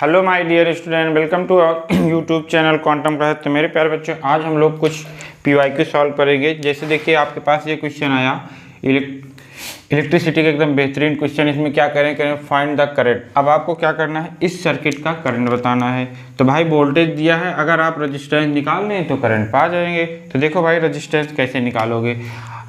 Hello my dear student, welcome to YouTube channel Quantum Class. तो मेरे प्यारे बच्चों, आज हम लोग कुछ पीवाईक्यू सॉल्व करेंगे। जैसे देखिए आपके पास ये क्वेश्चन आया इलेक्ट्रिसिटी का एकदम बेहतरीन क्वेश्चन। इसमें क्या करें फाइंड द करंट। अब आपको क्या करना है, इस सर्किट का करंट बताना है। तो भाई वोल्टेज दिया है, अगर आप रजिस्टेंस निकाल लें तो करंट पा जाएंगे। तो देखो भाई रजिस्टेंस कैसे निकालोगे।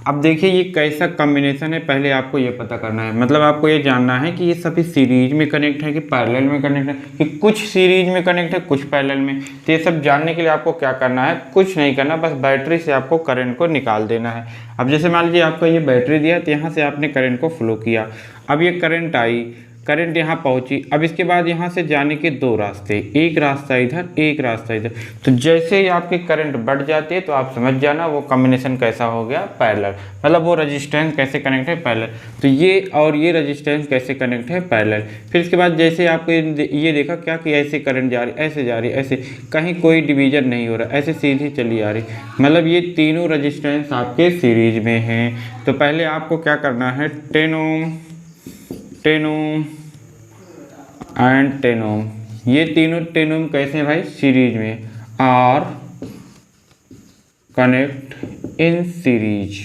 अब देखिए ये कैसा कॉम्बिनेशन है, पहले आपको ये पता करना है। मतलब आपको ये जानना है कि ये सभी सीरीज में कनेक्ट है कि पैरेलल में कनेक्ट है, कि कुछ सीरीज में कनेक्ट है कुछ पैरेलल में। तो ये सब जानने के लिए आपको क्या करना है, कुछ नहीं करना, बस बैटरी से आपको करंट को निकाल देना है। अब जैसे मान लीजिए आपको ये बैटरी दिया, तो यहाँ से आपने करंट को फ्लो किया। अब ये करंट आई, करंट यहाँ पहुँची। अब इसके बाद यहाँ से जाने के दो रास्ते, एक रास्ता इधर एक रास्ता इधर। तो जैसे ही आपकी करंट बढ़ जाती है तो आप समझ जाना वो कॉम्बिनेशन कैसा हो गया, पैरेलल। मतलब वो रेजिस्टेंस कैसे कनेक्ट है, पैरेलल। तो ये और ये रेजिस्टेंस कैसे कनेक्ट है, पैरेलल। फिर इसके बाद जैसे आपको ये देखा क्या कि ऐसे करंट जा रही, ऐसे जा रही, ऐसे कहीं कोई डिवीजन नहीं हो रहा, ऐसे सीधी चली आ रही। मतलब ये तीनों रेजिस्टेंस आपके सीरीज में हैं। तो पहले आपको क्या करना है, 10 ओम 10 ओम एंड 10 ओम, ये तीनों 10 ओम कैसे हैं भाई, सीरीज में, are connect in series.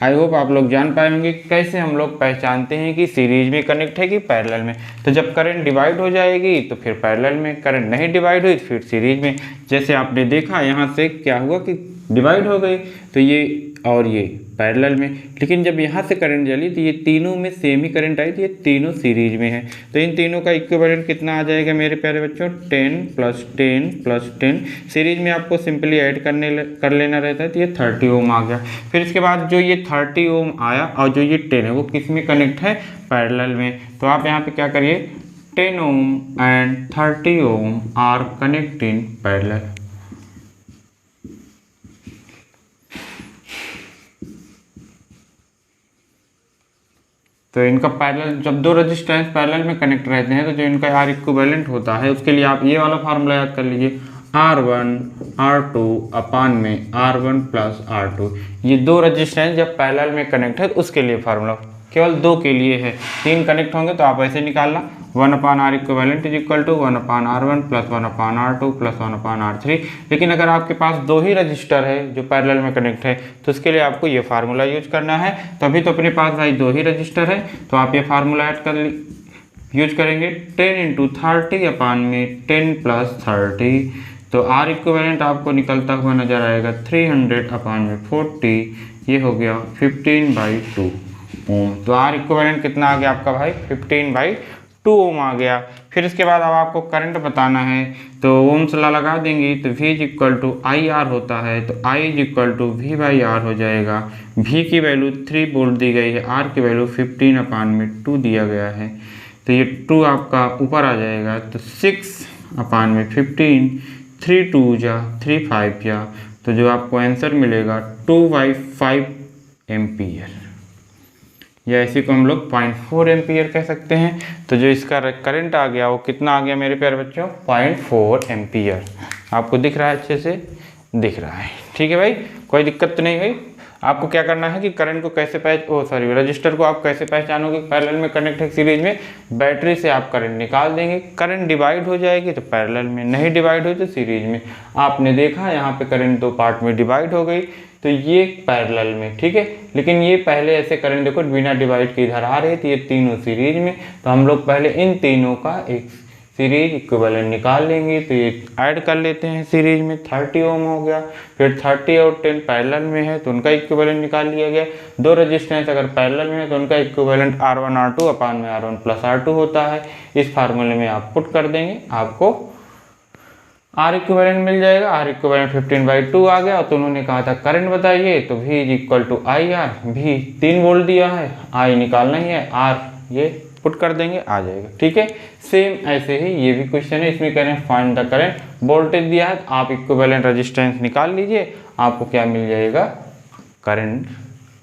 I hope आप लोग जान पाए होंगे कैसे हम लोग पहचानते हैं कि सीरीज में कनेक्ट है कि पैरेलल में। तो जब करंट डिवाइड हो जाएगी तो फिर पैरेलल में, करंट नहीं डिवाइड हुई तो फिर सीरीज में। जैसे आपने देखा यहाँ से क्या हुआ कि डिवाइड हो गई, तो ये और ये पैरेलल में। लेकिन जब यहाँ से करंट चली तो ये तीनों में सेम ही करंट आई, तो ये तीनों सीरीज में है। तो इन तीनों का इक्विवेलेंट कितना आ जाएगा मेरे प्यारे बच्चों, 10 + 10 + 10। सीरीज में आपको सिंपली ऐड कर लेना रहता है, तो ये 30 ओम आ गया। फिर इसके बाद जो ये 30 ओम आया और जो ये 10 है वो किस में कनेक्ट है, पैरेलल में। तो आप यहाँ पे क्या करिए, 10 ohm and 30 ohm are connect in parallel. तो इनका पैरेलल, जब दो रेजिस्टेंस पैरेलल में कनेक्ट रहते हैं तो जो इनका आर इक्विवेलेंट होता है, उसके लिए आप ये वाला फार्मूला याद कर लीजिए, R1 R2 अपान में R1 + R2। ये दो रेजिस्टेंस जब पैरेलल में कनेक्ट है तो उसके लिए फार्मूला केवल दो के लिए है। तीन कनेक्ट होंगे तो आप ऐसे निकालना, 1/R equivalent = 1/R1 + 1/R2 + 1/R3। लेकिन अगर आपके पास दो ही रजिस्टर है जो पैरेलल में कनेक्ट है तो उसके लिए आपको ये फार्मूला यूज करना है। तभी तो अपने पास भाई दो ही रजिस्टर है, तो आप ये फार्मूला ऐड कर यूज करेंगे, 10 × 30 अपान में 10 + 30। तो आर इक्विवेलेंट आपको निकलता हुआ नजर आएगा 300 अपान में 40, ये हो गया 15/2 ओम। तो आर इक्विवेलेंट कितना आ गया आपका भाई, 15/2 ओम आ गया। फिर इसके बाद अब आपको करंट बताना है, तो ओम्स लॉ लगा देंगे, तो V = IR होता है, तो I = V/R हो जाएगा। V की वैल्यू 3 वोल्ट दी गई है, R की वैल्यू 15 अपान में 2 दिया गया है। तो ये 2 आपका ऊपर आ जाएगा, तो 6 अपान में 15, 3 2 जा 3 5 जा, तो जो आपको आंसर मिलेगा 2/5 एम्पियर, या इसी को हम लोग 0.4 एम्पियर कह सकते हैं। तो जो इसका करंट आ गया वो कितना आ गया मेरे प्यारे बच्चों, 0.4 एम्पियर। आपको दिख रहा है, अच्छे से दिख रहा है, ठीक है भाई, कोई दिक्कत तो नहीं है। आपको क्या करना है कि करंट को कैसे रजिस्टर को आप कैसे पहचानोगे, पैरेलल में कनेक्ट है सीरीज में, बैटरी से आप करंट निकाल देंगे। करंट डिवाइड हो जाएगी तो पैरेलल में, नहीं डिवाइड हुई तो सीरीज में। आपने देखा यहाँ पे करंट दो पार्ट में डिवाइड हो गई, तो ये पैरेलल में, ठीक है। लेकिन ये पहले ऐसे करंट देखो बिना डिवाइड के इधर आ रही थी, ये तीनों सीरीज में। तो हम लोग पहले इन तीनों का एक सीरीज इक्विवेलेंट निकाल लेंगे। तो ये ऐड कर लेते हैं सीरीज में, 30 ओम हो गया। फिर 30 और 10 पैरेलल में है तो उनका इक्विवेलेंट निकाल लिया गया। दो रेजिस्टेंस अगर पैरेलल में है तो उनका इक्विवेलेंट R1 R2 अपान में R1 + R2 होता है। इस फार्मूले में आप पुट कर देंगे, आपको R इक्विवेलेंट मिल जाएगा। R इक्विवेलेंट 15/2 आ गया। तो उन्होंने कहा था करंट बताइए, तो V = IR, V 3 वोल्ट दिया है, I निकालना ही है, R ये पुट कर देंगे, आ जाएगा, ठीक है। सेम ऐसे ही ये भी क्वेश्चन है, इसमें कह रहे हैं फाइंड द करंट। वोल्टेज दिया है, आप इक्विवेलेंट रेजिस्टेंस निकाल लीजिए, आपको क्या मिल जाएगा, करंट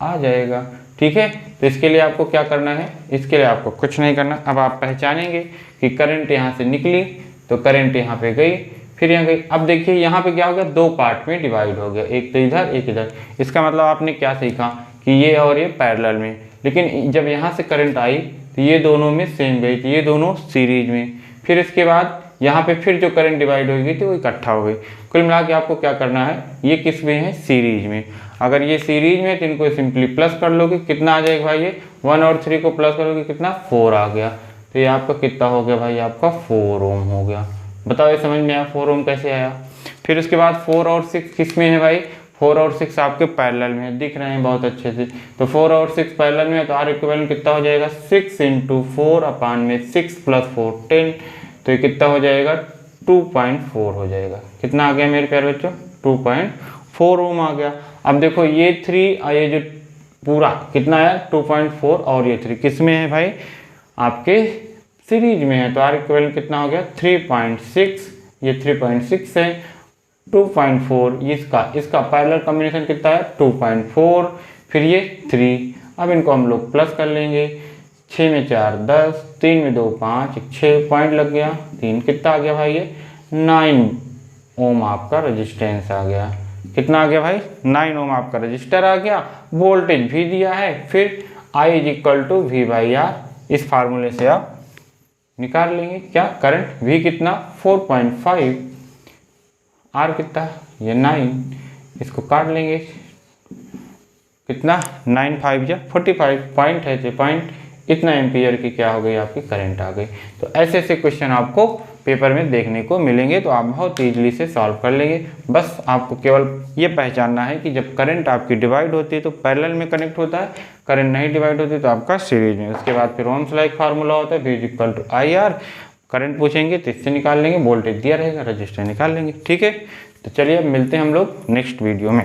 आ जाएगा, ठीक है। तो इसके लिए आपको क्या करना है, इसके लिए आपको कुछ नहीं करना। अब आप पहचानेंगे कि करंट यहाँ से निकली तो करंट यहाँ पे गई, फिर यहाँ गई। अब देखिए यहाँ पे क्या हो गया, दो पार्ट में डिवाइड हो गया, एक तो इधर एक इधर। इसका मतलब आपने क्या सीखा कि ये और ये पैरेलल में, लेकिन जब यहाँ से करंट आई तो ये दोनों में सेम गई थी, ये दोनों सीरीज में। फिर इसके बाद यहाँ पे फिर जो करंट डिवाइड हो गई थी वो इकट्ठा हो गई। कुल मिला के आपको क्या करना है, ये किस में है, सीरीज में। अगर ये सीरीज में तो इनको सिंपली प्लस कर लोगे, कितना आ जाएगा भाई, ये 1 और 3 को प्लस करोगे कितना, 4 आ गया। तो ये आपका कितना हो गया भाई, आपका 4 ओम हो गया। बताओ ये समझ में आया 4 ओम कैसे आया। फिर उसके बाद 4 और 6 किस में है भाई, 4 और 6 आपके पैरेलल में है, दिख रहे हैं बहुत अच्छे से। तो 4 और 6 पैरेलल में है तो आर इक्विवेलेंट कितना हो जाएगा, 6 × 4 अपान में 6 + 4 10। तो ये कितना हो जाएगा, 2.4 हो जाएगा। कितना आ गया मेरे प्यारे बच्चों, 2.4 ओम आ गया। अब देखो ये 3 और ये जो पूरा कितना है 2.4 और ये 3 किस में है भाई, आपके सीरीज में है। तो आर इक्विवेलेंट कितना हो गया 3.6, ये 3.6 है, 2.4 इसका पैरेलल कॉम्बिनेशन कितना है 2.4, फिर ये 3। अब इनको हम लोग प्लस कर लेंगे, 6 में 4 10, 3 में 2 5, 6 पॉइंट लग गया, 3 कितना आ गया भाई, ये 9 ओम आपका रजिस्टेंस आ गया। कितना आ गया भाई, 9 ओम आपका रजिस्टर आ गया। वोल्टेज भी दिया है, फिर I = V/R, इस फार्मूले से आप निकाल लेंगे क्या, करंट V कितना 4.5, R कितना, ये 9, इसको काट लेंगे, कितना 9 5 या 45 पॉइंट है, पॉइंट इतना एम्पियर की क्या हो गई आपकी करंट आ गई। तो ऐसे ऐसे क्वेश्चन आपको पेपर में देखने को मिलेंगे, तो आप बहुत ईजिली से सॉल्व कर लेंगे। बस आपको केवल ये पहचानना है कि जब करंट आपकी डिवाइड होती है तो पैरेलल में कनेक्ट होता है, करंट नहीं डिवाइड होती तो आपका सीरीज में। उसके बाद फिर ओम्स लॉ फार्मूला होता है, V = IR। करंट पूछेंगे तो इससे निकाल लेंगे, वोल्टेज दिया रहेगा, रजिस्टर निकाल लेंगे। ठीक है, तो चलिए अब मिलते हैं हम लोग नेक्स्ट वीडियो में।